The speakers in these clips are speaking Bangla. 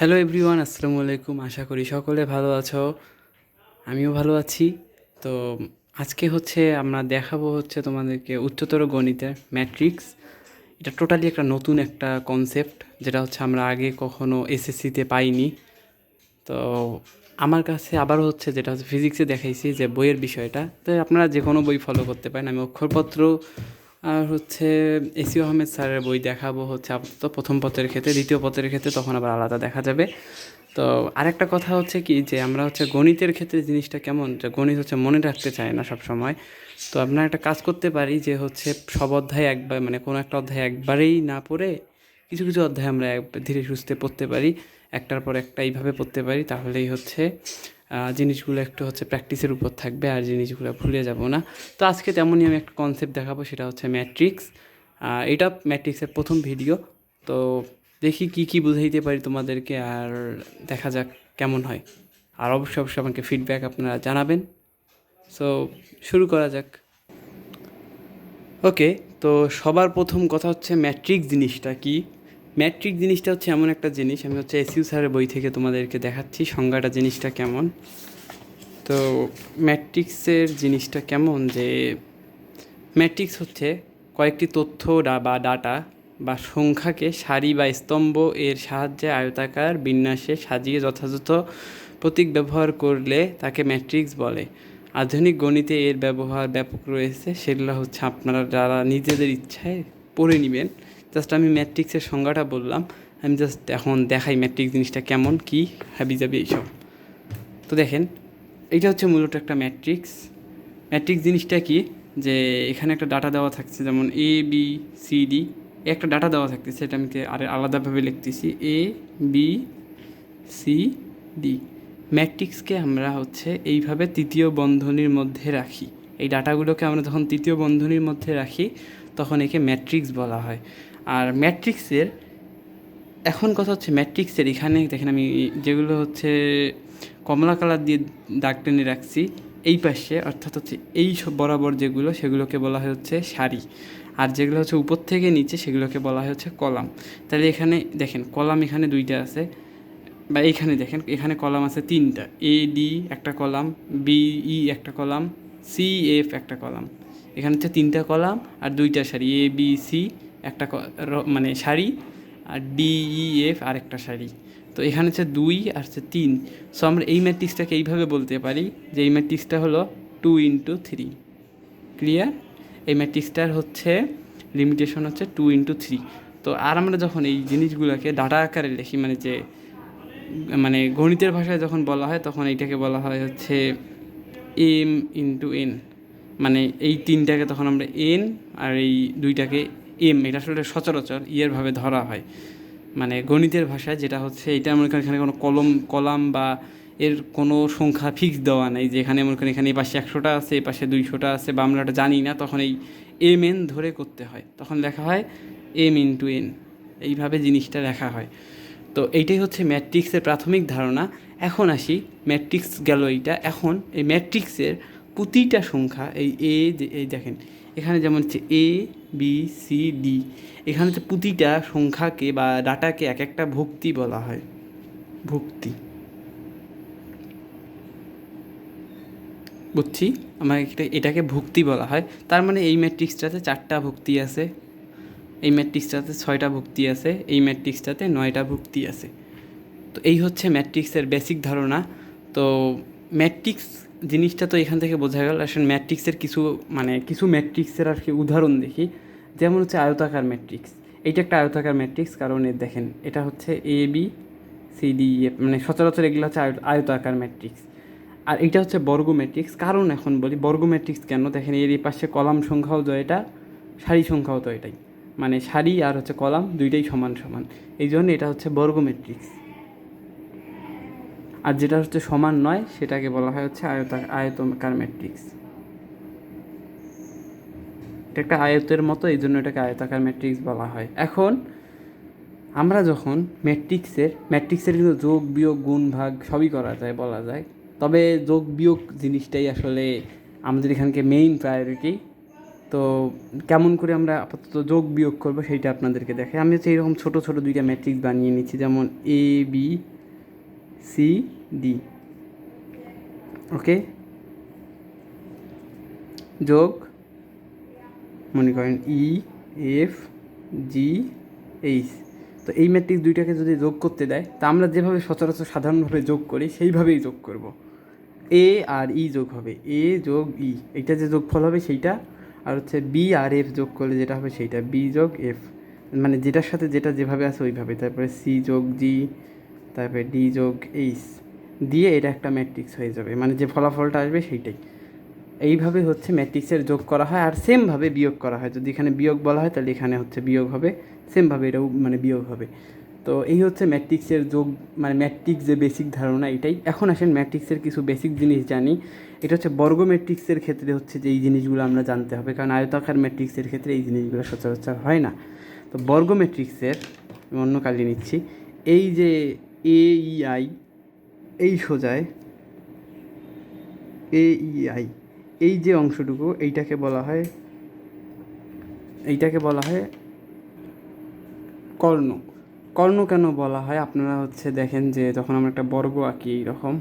হ্যালো এভরিওয়ান, আসসালামু আলাইকুম। আশা করি সকলে ভালো আছো। আমিও ভালো আছি। তো আজকে আমরা দেখাবো তোমাদেরকে উচ্চতর গণিতের ম্যাট্রিক্স। এটা টোটালি একটা নতুন একটা কনসেপ্ট, যেটা আমরা আগে কখনো এসএসসিতে পাইনি। তো আমার কাছে আবারও যেটা ফিজিক্সে দেখাইছি যে বইয়ের বিষয়টা, তো আপনারা যে কোনো বই ফলো করতে পারেন। আমি অক্ষরপত্র আর এসিও আহমেদ স্যারের বই দেখাবো আপাতত প্রথম পত্রের ক্ষেত্রে। দ্বিতীয় পত্রের ক্ষেত্রে তখন আবার আলাদা দেখা যাবে। তো আরেকটা কথা কি যে আমরা গণিতের ক্ষেত্রে জিনিসটা কেমন, যে গণিত মনে রাখতে চায় না সব সময়। তো আপনার একটা কাজ করতে পারি যে সব অধ্যায় একবার, মানে কোনো একটা অধ্যায় একবারেই না পড়ে কিছু কিছু অধ্যায় আমরা ধীরে সুস্থে পড়তে পারি, একটার পর একটা এইভাবে পড়তে পারি। তাহলেই জিনিসগুলো একটু প্র্যাকটিসের উপর থাকবে, আর জিনিসগুলো ভুলে যাব না। তো আজকে তেমনই আমি একটা কনসেপ্ট দেখাবো, সেটা ম্যাট্রিক্স। এটা ম্যাট্রিক্সের প্রথম ভিডিও। তো দেখি কি কি বুঝাইতে পারি তোমাদেরকে, আর দেখা যাক কেমন হয়। আর অবশ্যই অবশ্যই আমাকে ফিডব্যাক আপনারা জানাবেন। সো শুরু করা যাক। ওকে, তো সবার প্রথম কথা ম্যাট্রিক্স জিনিসটা কি। ম্যাট্রিক্স জিনিসটা এমন একটা জিনিস, আমি এসইউ স্যারের বই থেকে তোমাদেরকে দেখাচ্ছি সংজ্ঞাটা জিনিসটা কেমন। তো ম্যাট্রিক্সের জিনিসটা কেমন, যে ম্যাট্রিক্স কয়েকটি তথ্য বা ডাটা বা সংখ্যাকে সারি বা স্তম্ভ এর সাহায্যে আয়তাকার বিন্যাসে সাজিয়ে যথাযথ প্রতীক ব্যবহার করলে তাকে ম্যাট্রিক্স বলে। আধুনিক গণিতে এর ব্যবহার ব্যাপক রয়েছে, সেগুলো আপনারা যারা নিজেদের ইচ্ছায় পড়ে নেবেন। জাস্ট আমি ম্যাট্রিক্সের সংজ্ঞাটা বললাম, আমি জাস্ট এখন দেখাই ম্যাট্রিক্স জিনিসটা কেমন, কী হাবি যাবে এইসব। তো দেখেন, এইটা মূলত একটা ম্যাট্রিক্স। ম্যাট্রিক্স জিনিসটা কি, যে এখানে একটা ডাটা দেওয়া থাকছে, যেমন এ বি সি ডি। একটা ডাটা দেওয়া থাকতেছে, এটা আমি আর আলাদাভাবে লিখতেছি এ বি সি ডি। ম্যাট্রিক্সকে আমরা এইভাবে তৃতীয় বন্ধনীর মধ্যে রাখি। এই ডাটাগুলোকে আমরা যখন তৃতীয় বন্ধনীর মধ্যে রাখি, তখন একে ম্যাট্রিক্স বলা হয়। আর ম্যাট্রিক্সের এখন কথা ম্যাট্রিক্সের এখানে দেখেন, আমি যেগুলো কমলা কালার দিয়ে দাগ টেনে রাখছি এই পাশে, অর্থাৎ এই সব বরাবর যেগুলো, সেগুলোকে বলা হয় সারি। আর যেগুলো উপর থেকে নিচে, সেগুলোকে বলা হয় কলাম। তাহলে এখানে দেখেন কলাম এখানে দুইটা আছে, বা এইখানে দেখেন এখানে কলাম আছে তিনটা। এ ডি একটা কলাম, বি ই একটা কলাম, সি এফ একটা কলাম। এখানে তিনটা কলাম আর দুইটা সারি, এ বি সি একটা মানে সারি, আর ডি ই এফ আরেকটা সারি। তো এখানে দুই আর তিন। সো আমরা এই ম্যাট্রিক্সটাকে এইভাবে বলতে পারি যে এই ম্যাট্রিক্সটা হলো 2 × 3। ক্লিয়ার? এই ম্যাট্রিক্সটার লিমিটেশন 2 × 3। তো আর আমরা যখন এই জিনিসগুলোকে ডাটা আকারে লিখি, মানে গণিতের ভাষায় যখন বলা হয়, তখন এইটাকে বলা হয় এম ইন্টু এন। মানে এই তিনটাকে তখন আমরা এন, আর এই দুইটাকে এম। এটা আসলে সচরাচর ইয়েরভাবে ধরা হয়, মানে গণিতের ভাষায় যেটা এটা মনে করেন এখানে কোনো কলাম বা এর কোনো সংখ্যা ফিক্স দেওয়া নেই, যে এখানে মনে করেন এখানে এই পাশে 100টা আছে, এই পাশে 200টা আছে, বা আমরা ওটা জানি না, তখন এই এম এন ধরে করতে হয়, তখন লেখা হয় এম ইন্টু এন। এইভাবে জিনিসটা লেখা হয়। তো এইটাই ম্যাট্রিক্সের প্রাথমিক ধারণা। এখন আসি, ম্যাট্রিক্স গেল এইটা। এখন এই ম্যাট্রিক্সের প্রতিটা সংখ্যা, এই দেখেন এখানে যেমন এ বি সি ডি, এখানে প্রতিটা সংখ্যাকে বা ডাটাকে এক একটা ভুক্তি বলা হয়। ভুক্তি, বুঝছি, আমার এটাকে ভুক্তি বলা হয়। তার মানে এই ম্যাট্রিক্সটাতে 4টা ভুক্তি আছে, এই ম্যাট্রিক্সটাতে 6টা ভুক্তি আছে, এই ম্যাট্রিক্সটাতে 9টা ভুক্তি আছে। তো এই ম্যাট্রিক্সের বেসিক ধারণা। তো ম্যাট্রিক্স জিনিসটা তো এখান থেকে বোঝা গেল। আসলে ম্যাট্রিক্সের কিছু ম্যাট্রিক্সের আর কি উদাহরণ দেখি। যেমন আয়তাকার ম্যাট্রিক্স। এইটা একটা আয়তাকার ম্যাট্রিক্স, কারণ দেখেন এটা A B C D F, মানে সচরাচর এগুলো আয়তাকার ম্যাট্রিক্স। আর এইটা বর্গ ম্যাট্রিক্স। কারণ এখন বলি বর্গ ম্যাট্রিক্স কেন, দেখেন এর এই পাশে কলাম সংখ্যাও তো এটা, সারি সংখ্যাও তো এটাই, মানে সারি আর কলাম দুইটাই সমান সমান, এই জন্য এটা বর্গ ম্যাট্রিক্স। আর যেটা সমান নয়, সেটাকে বলা হয় আয়তাকার ম্যাট্রিক্স। এটা একটা আয়তের মতো, এই জন্য এটাকে আয়তাকার ম্যাট্রিক্স বলা হয়। এখন আমরা যখন ম্যাট্রিক্সের কিন্তু যোগ বিয়োগ গুণ ভাগ সবই করা যায় বলা যায়, তবে যোগ বিয়োগ জিনিসটাই আসলে আমাদের এখানকে মেইন প্রায়োরিটি। তো কেমন করে আমরা আপাতত যোগ বিয়োগ করবো সেইটা আপনাদেরকে দেখে। আমি হচ্ছে এইরকম ছোটো ছোটো দুইটা ম্যাট্রিক্স বানিয়ে নিচ্ছি, যেমন এ বি সি ডি। ওকে, যোগ মনে করেন ই এফ জি এইচ। তো এই ম্যাট্রিক্স দুইটাকে যদি যোগ করতে দেয়, তা আমরা যেভাবে সচরাচর সাধারণভাবে যোগ করি সেইভাবেই যোগ করব। এ আর ই যোগ হবে, এ যোগ ই, এইটা যে যোগফল হবে সেইটা। আর হচ্ছে বি আর এফ যোগ করলে যেটা হবে সেইটা, বি যোগ এফ, মানে যেটার সাথে যেটা যেভাবে আছে ওইভাবে। তারপরে সি যোগ জি, তারপরে ডি যোগ এইচ দিয়ে এটা একটা ম্যাট্রিক্স হয়ে যাবে, মানে যে ফলাফলটা আসবে সেইটাই। এইভাবে হচ্ছে ম্যাট্রিক্সের যোগ করা হয়, আর সেমভাবে বিয়োগ করা হয়। যদি এখানে বিয়োগ বলা হয় তাহলে এখানে হচ্ছে বিয়োগ হবে, সেমভাবে এটাও মানে বিয়োগ হবে। তো এই হচ্ছে ম্যাট্রিক্সের যোগ, মানে ম্যাট্রিক্স যে বেসিক ধারণা এটাই। এখন আসেন ম্যাট্রিক্সের কিছু বেসিক জিনিস জানি। এটা হচ্ছে বর্গ ম্যাট্রিক্সের ক্ষেত্রে হচ্ছে যে এই জিনিসগুলো আমরা জানতে হবে, কারণ আয়তাকার ম্যাট্রিক্সের ক্ষেত্রে এই জিনিসগুলো সচরাচর হয় না। তো বর্গ ম্যাট্রিক্সের আমি অন্য কালিয়ে নিচ্ছি, এই যে এ ই আই, এই সোজায় এ ই আই, এই যে অংশটুকু এইটাকে বলা হয় কর্ণ। কর্ণ কেন বলা হয়, আপনারা হচ্ছে দেখেন যে যখন আমরা একটা বর্গ আঁকি এইরকম,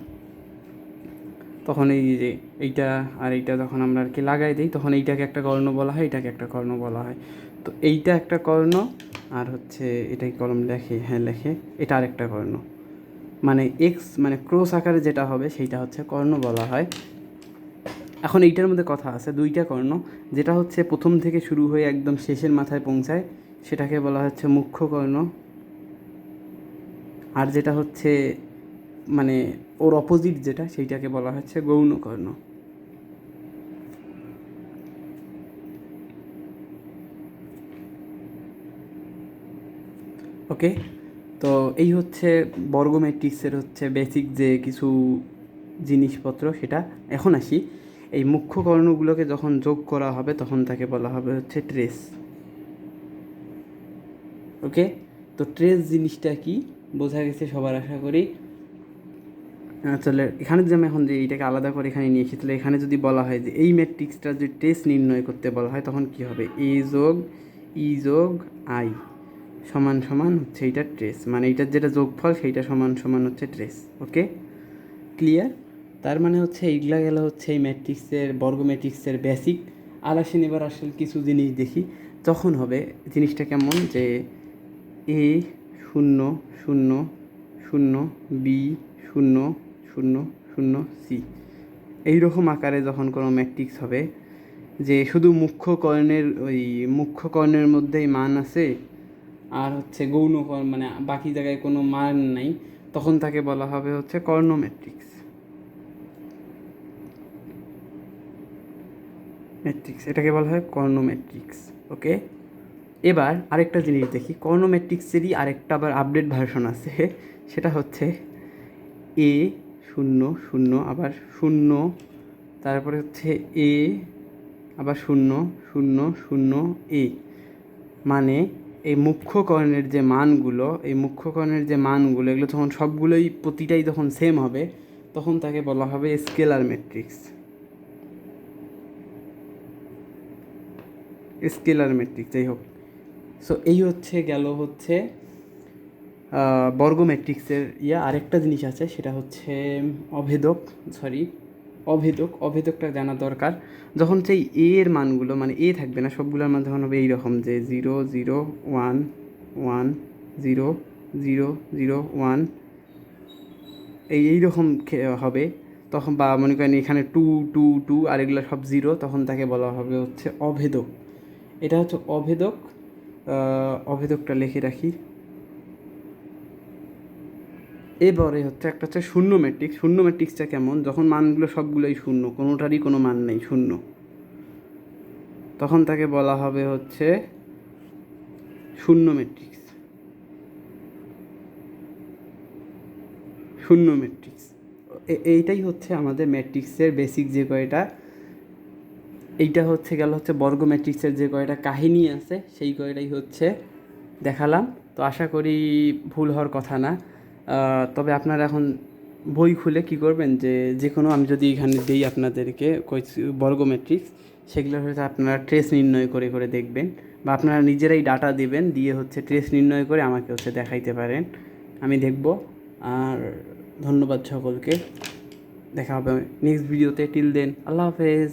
তখন এই যে এইটা আর এইটা যখন আমরা আর কি লাগাই দিই, তখন এইটাকে একটা কর্ণ বলা হয়, এটাকে একটা কর্ণ বলা হয়। তো এইটা একটা কর্ণ, আর হচ্ছে এটাই কলম লেখে, হ্যাঁ লেখে, এটা আরেকটা কর্ণ। মানে এক্স মানে ক্রস আকারে যেটা হবে সেইটা হচ্ছে কর্ণ বলা হয়। এখন এইটার মধ্যে কথা আছে, দুইটা কর্ণ, যেটা হচ্ছে প্রথম থেকে শুরু হয়ে একদম শেষের মাথায় পৌঁছায় সেটাকে বলা হচ্ছে মুখ্য কর্ণ। আর যেটা হচ্ছে মানে ওর অপোজিট যেটা, সেইটাকে বলা হচ্ছে গৌণ কর্ণ। ওকে, তো এই হচ্ছে বর্গ ম্যাট্রিক্সের হচ্ছে বেসিক যে কিছু জিনিসপত্র, সেটা এখন আসি। এই মুখ্য কর্ণগুলোকে যখন যোগ করা হবে তখন তাকে বলা হবে হচ্ছে ট্রেস। ওকে, তো ট্রেস জিনিসটা কি বোঝা গেছে সবার, আশা করি। তাহলে এখানে যে আমি এখন যে এইটাকে আলাদা করে এখানে নিয়ে এসেছি, তাহলে এখানে যদি বলা হয় যে এই ম্যাট্রিক্সটা যদি ট্রেস নির্ণয় করতে বলা হয়, তখন কি হবে, এ যোগ ই যোগ আই সমান সমান হচ্ছে এইটার ট্রেস, মানে এইটার যেটা যোগফল সেইটা সমান সমান হচ্ছে ট্রেস। ওকে, ক্লিয়ার? তার মানে হচ্ছে এইগুলা গেল হচ্ছে এই ম্যাট্রিক্সের, বর্গ ম্যাট্রিক্সের বেসিক। আর আসেন এবার আসলে কিছু জিনিস দেখি, তখন হবে জিনিসটা কেমন, যে এ শূন্য শূন্য শূন্য, বি শূন্য শূন্য শূন্য, সি, এইরকম আকারে যখন কোনো ম্যাট্রিক্স হবে, যে শুধু মুখ্য কর্ণের ওই মুখ্য কর্ণের মধ্যেই মান আছে আর হচ্ছে গৌণ কর্ণ মানে বাকি জায়গায় কোনো মান নাই, তখন তাকে বলা হবে হচ্ছে কর্ণ ম্যাট্রিক্স। এটাকে বলা হয় কর্ণ ম্যাট্রিক্স। ওকে, এবার আরেকটা জিনিস দেখি, কর্ণ ম্যাট্রিক্সেরই আরেকটা আবার আপডেট ভার্সন আছে, সেটা হচ্ছে এ শূন্য শূন্য আবার শূন্য, তারপরে হচ্ছে এ আবার শূন্য শূন্য শূন্য এ। মানে এই মুখ্য কর্ণের যে মানগুলো, এগুলো যখন সবগুলোই প্রতিটাই যখন সেম হবে, তখন তাকে বলা হবে স্কেলার ম্যাট্রিক্স। যাই হোক, সো এই হচ্ছে গেল হচ্ছে বর্গ ম্যাট্রিক্সের আরেকটা জিনিস আছে, সেটা হচ্ছে অভেদকটা জানা দরকার। যখন সেই এ এর মানগুলো মানে এ থাকবে না, সবগুলোর মান যখন হবে এইরকম, যে 0 0 1 1 0 0 0 1, এইরকম হবে তখন, বা মনে করেন এখানে 2 2 2 আর এগুলো সব 0, তখন তাকে বলা হবে হচ্ছে অভেদক। এটা হচ্ছে অভেদক। অভেদকটা লিখে রাখি। এবারে হচ্ছে একটা হচ্ছে শূন্য ম্যাট্রিক্সটা কেমন, যখন মানগুলো সবগুলোই শূন্য, কোনোটারই কোনো মান নেই, শূন্য, তখন তাকে বলা হবে হচ্ছে শূন্য ম্যাট্রিক্স। এইটাই হচ্ছে আমাদের ম্যাট্রিক্সের বেসিক যে কয়টা, এইটা হচ্ছে গেল হচ্ছে বর্গ ম্যাট্রিক্সের যে কয়টা কাহিনী আছে সেই কয়টাই হচ্ছে দেখালাম। তো আশা করি ভুল হওয়ার কথা না। তবে আপনারা এখন বই খুলে কী করবেন যে যে কোনো আমি যদি এখানে দিই আপনাদেরকে বর্গ ম্যাট্রিক্স, সেগুলো হচ্ছে আপনারা ট্রেস নির্ণয় করে করে দেখবেন, বা আপনারা নিজেরাই ডাটা দেবেন, দিয়ে হচ্ছে ট্রেস নির্ণয় করে আমাকে হচ্ছে দেখাইতে পারেন, আমি দেখব। আর ধন্যবাদ সকলকে, দেখা হবে নেক্সট ভিডিওতে। টিল দেন, আল্লাহ হাফেজ।